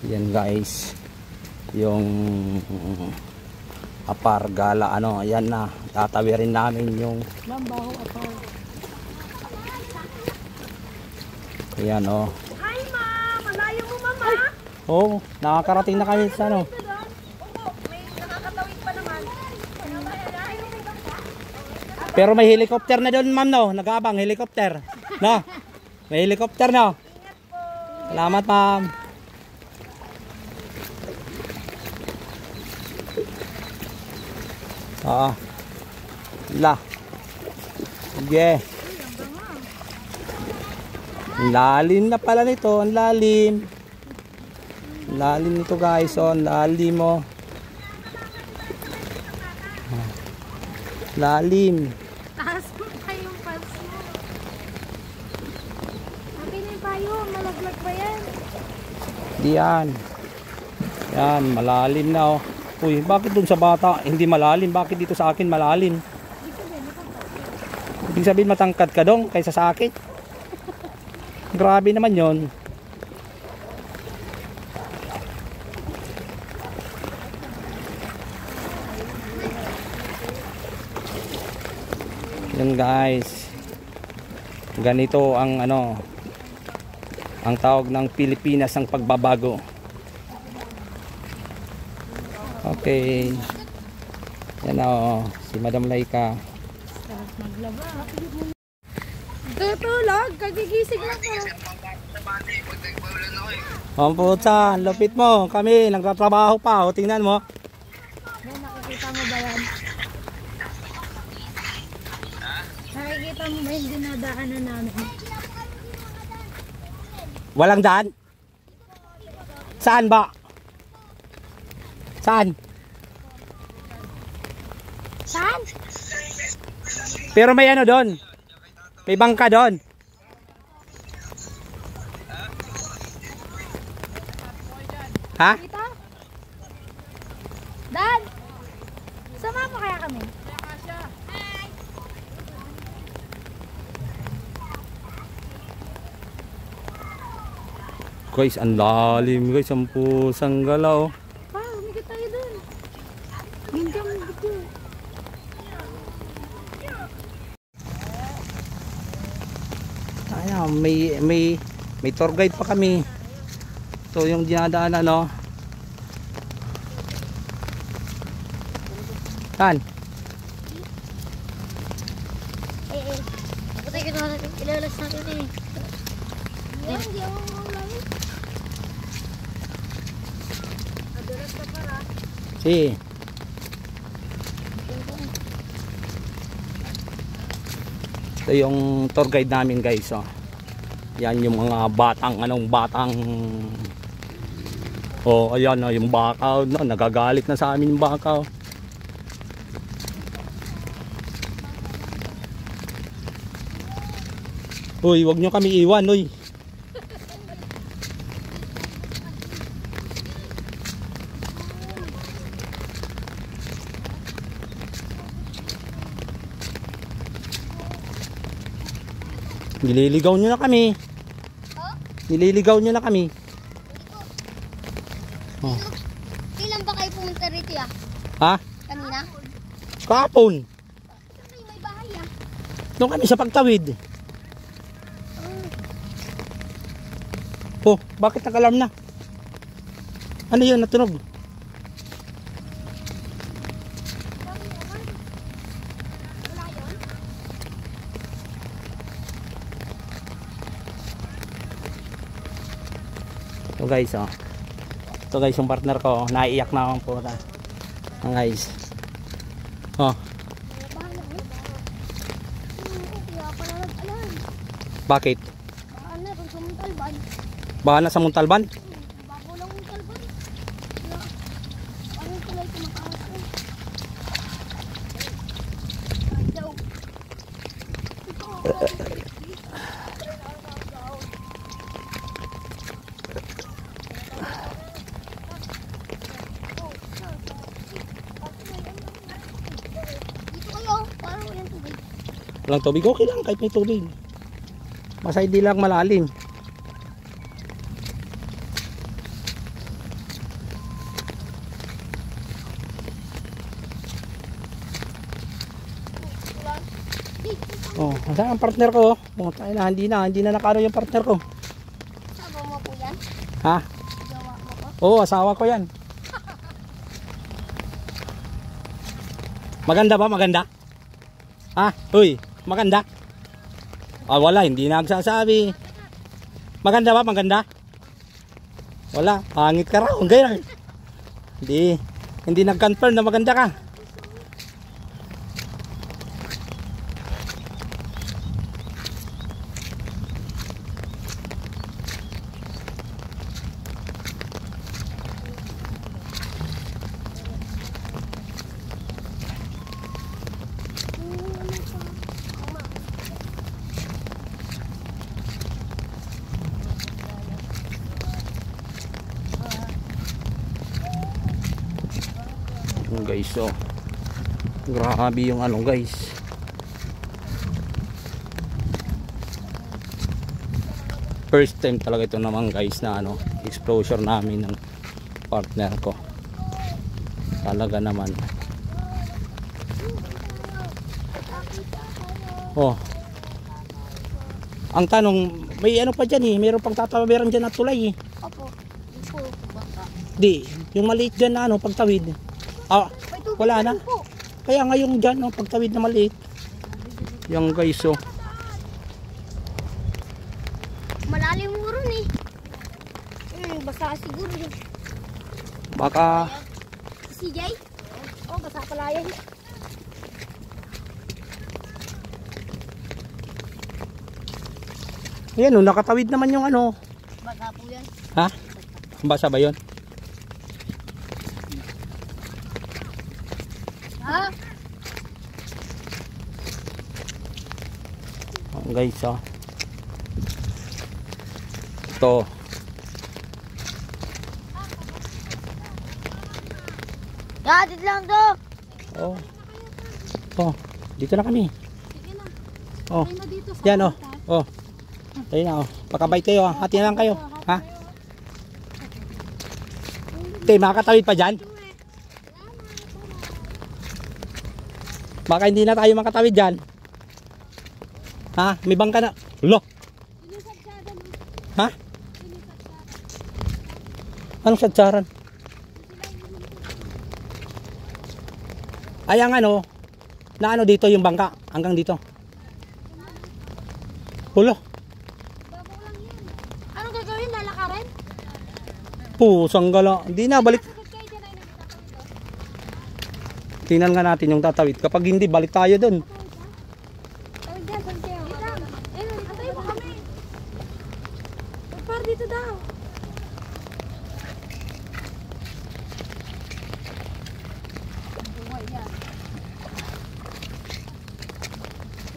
Yan guys, yung apar gala ano, ayan na, tatawirin namin yung Lambaho apar. ayan oh. Hi ma'am, malayo mo mama. Oh, nakakarating na kami sa ano. May nakakatawid pa naman. Pero may helicopter na doon ma'am no, nag-aabang helicopter. No, may helicopter no. Salamat ma'am. Oo. La. Sige. Ang lalim na pala nito, ang lalim. Ang lalim nito guys, oh, ang lalim mo. Lalim. Taas mo pa yung pants mo. Okay na yung payo, malaglag ba yan? Di yan. Yan, malalim na oh. Uy, bakit dun sa bata hindi malalim? Bakit dito sa akin malalim? Ibig sabihin matangkad ka dong kaysa sa akin. Grabe naman yon. Yan guys. Ganito ang ano, ang tawag ng Pilipinas ang pagbabago. Okay. Yan o, si Madam Laika. Sarap maglaba. Tutulog, kagigising lang ko. Pamputa, lupit mo. Kami, nagtatrabaho pa. O, tingnan mo. May nakikita mo ba yan? Nakikita mo ba yung dinadaanan namin? Walang daan? Saan ba? Saan? Saan? Pero may ano doon. May bangka doon. Ha? Dito? Dan! Sama mo kaya kami? Guys, ang lalim guys. Ang pusang galaw. Pa, humigit tayo dun. Ginjam dito. Ayan, may tour guide pa kami. Ito yung dinadaanan, no? Saan? Ako tayo ilalas natin eh. Hindi ako lang. Adulas ka para. Si. Ito yung tour guide namin guys, oh. Yan yung mga batang oh, ayan oh, yung bakaw, no, nagagalit na sa amin yung bakaw. Uy, wag nyo kami iwan, uy. Nililigaw nyo na kami. Nililigaw nyo na kami. Oh. Kailan ba kayo pumunta rito ya? Ha? Kanina? Kahapon. May bahay ah. Doon kami sa pagtawid. Oh, bakit nag-alarm na? Ano yun, natunog? Ito guys, oh. Ito guys, yung partner ko, naiiyak na akong puta. Ang guys. Oh. Bakit? Baka na sa Muntalban? Bago lang yung talban. Ano tuloy kumakakas? Walang tubig, okay lang kahit may tubig. Basta hindi lang malalim. Saan ang partner ko? Oh, tayo na, hindi na nakano yung partner ko. Sabaw mo po yan? Ha? Gawa mo po? Oo, asawa ko yan. Maganda ba? Maganda? Ha? Uy, maganda? Ah, wala, hindi nagsasabi. Maganda ba? Maganda? Wala, pangit ka raw. Ganyan. Hindi nag-confirm na maganda ka. Guys, oh, grabe yung ano guys, first time talaga ito naman guys na ano, exposure namin ng partner ko. Talaga naman. Oh, ang tanong, may ano pa dyan eh, mayroon pang tatawiran dyan na tulay eh. Opo. Di po. Baka. Di, yung maliit dyan na ano, pagtawid. Ah, wala na. Kaya ngayon dyan, no, pagtawid na maliit. Yung guys, oh. Malalim mo rin eh. Basa siguro eh. Baka, Si CJ? Oh, basa pala yan. yan oh, nakatawid naman yung ano. Basa po yan. Ha? Basa ba yun? Ha? Oh, guys, oh. Ito. Gatid lang to. Oh. Oh, dito na kami. Sige na. Oh. Ay na dito sa Yan, oh. Oh. Ayun na, oh. Pakabay kayo, ha. Hati na lang kayo. Ha? Te, makakatawid pa dyan? Baka hindi na tayo makatawid dyan. Ha? May bangka na. Lo. Ha? Anong sadsaran? Ay, ang ano, na ano dito yung bangka, hanggang dito. Hulo. Anong gagawin? Lalakarin? Pusang gala. Hindi na, balik. Tingnan nga natin yung tatawid. Kapag hindi, balik tayo dun. Tawid dyan, tawid dyan. Ayun, antayin mo kami. Par dito daw.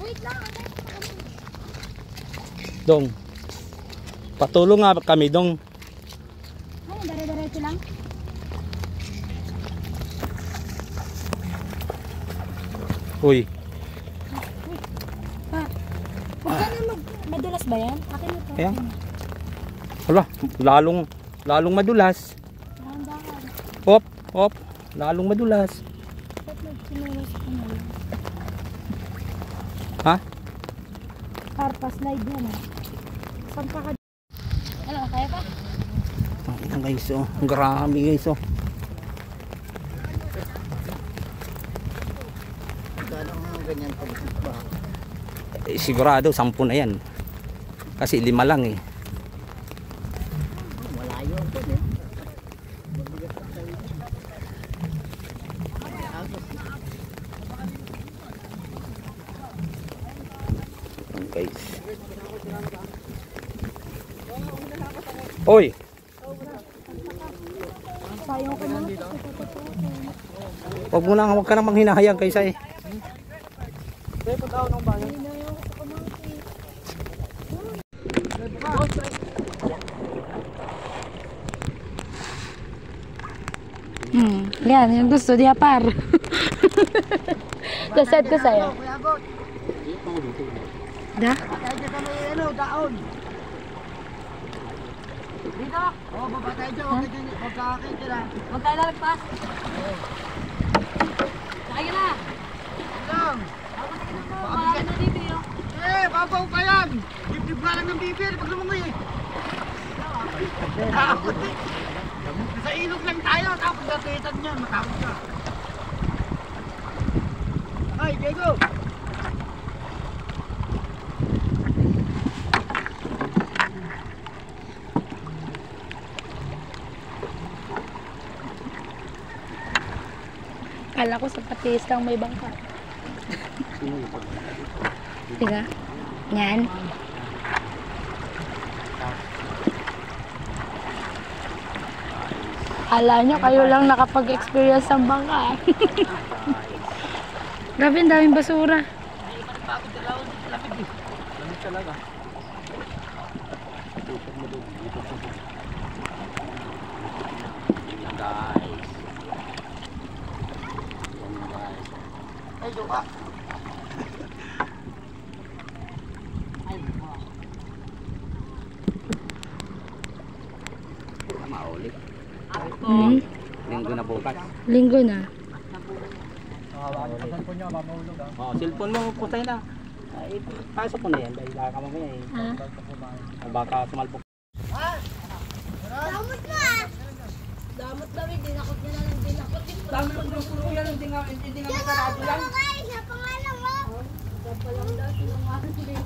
Wait lang, antayin mo kami. Dong. Patulong nga kami, dong. Ay, dare-diretso lang. Uy. Pa, huwag ka na madulas ba yan? Akin ito. Kaya? Wala, lalong madulas. Dahan-dahan. Hop, hop. Lalong madulas. Ba't nagsinulas ko na lang? Ha? Carpa slide yan ah. Saan pa ka? Ano, kaya pa? Ayan guys, oh. Grabe guys, oh. Eh, sigurado 10 na yan. Kasi 5 lang eh. Ayan, guys. Oy. Sayang ko na. Huwag ka namang hinahayang kaysa eh. Yan, yung gusto niya par. Kaset ko sa'yo. Da? Dito! Oo, baba tayo dyan. Huwag kakakit ka lang. Huwag tayo lalagpas. Sakay ka na. Lang! Ako sige na po. Marami na dito yun. babaw pa yan. Dibdib nga lang ng bibir pag lumungoy eh. Takot eh. Sa ilog lang tayo, tapos natitan niya, matakot ka. Ay, Diego! Kala ko sa patis lang may bangka. Tiga. Yan. Kala nyo kayo lang nakapag-experience ng bangka. Grabe, ang daming basura. Lamig talaga. Guys. Ay, doka. Maulit. Hmm? Linggo na bukas. Linggo na. Cellphone niya, mamahulog ah. Oh, cellphone mo putay na. Ay, pasok ko na yan dahil baka mamaya eh. Baka sumalpok. Damot mo ah! Damot daw, dinakot niya na lang dinakot. Dami ng puno yan, hindi nga sarado yan. Siya pangalan mo! Siya pa lang daw, sinungaling.